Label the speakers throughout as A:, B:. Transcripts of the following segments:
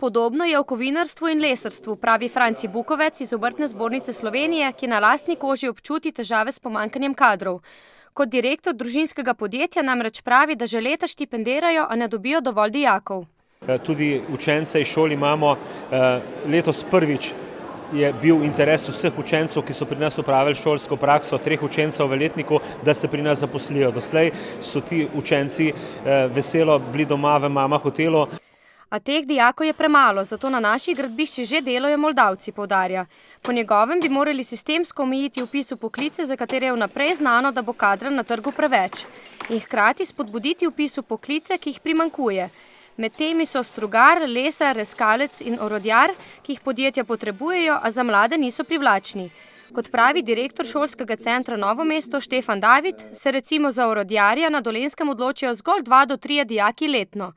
A: Podobno je v kovinarstvu in lesarstvu, pravi Franci Bukovec iz Obrtne zbornice Slovenije, ki na lastni koži občuti težave s pomanjkanjem kadrov. Kot direktor družinskega podjetja namreč pravi, da že leta štipendirajo, a ne dobijo dovolj dijakov.
B: Tudi učence iz šol imamo. Letos prvič je bil interes vseh učencev, ki so pri nas opravili šolsko prakso, 3 učencev v letniku, da se pri nas zaposlijo. Doslej so ti učenci veselo bili doma v Mama hotelu.
A: A teh dijakov je premalo, zato na naših gradbiščih že delajo Moldavci, poudarja. Po njegovem bi morali sistemsko omejiti vpis v poklice, za katere je vnaprej znano, da bo kadra na trgu preveč. In hkrati spodbuditi vpis v poklice, ki jih primanjkuje. Med temi so strugar, lesar, reskalec in orodjar, ki jih podjetja potrebujejo, a za mlade niso privlačni. Kot pravi direktor šolskega centra Novo mesto Štefan David, se recimo za orodjarja na Dolenjskem odločijo zgolj 2 do 3 dijaki letno.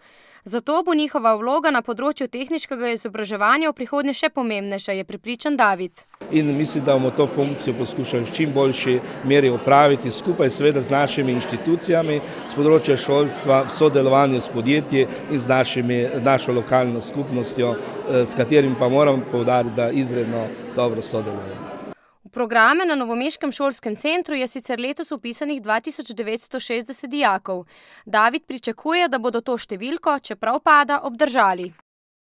A: Zato bo njihova vloga na področju tehniškega izobraževanja v prihodnje še pomembnejša, je prepričan David.
C: In mislim, da bomo to funkcijo poskušali v čim boljši meri opraviti skupaj seveda z našimi inštitucijami, s področja šolstva, v sodelovanju s podjetji in z našo lokalno skupnostjo, s katerim pa moram poudariti, da izredno dobro sodelujemo.
A: V programe na novomeškem šolskem centru je sicer letos vpisanih 2960 dijakov. David pričakuje, da bodo to številko, čeprav pada, obdržali.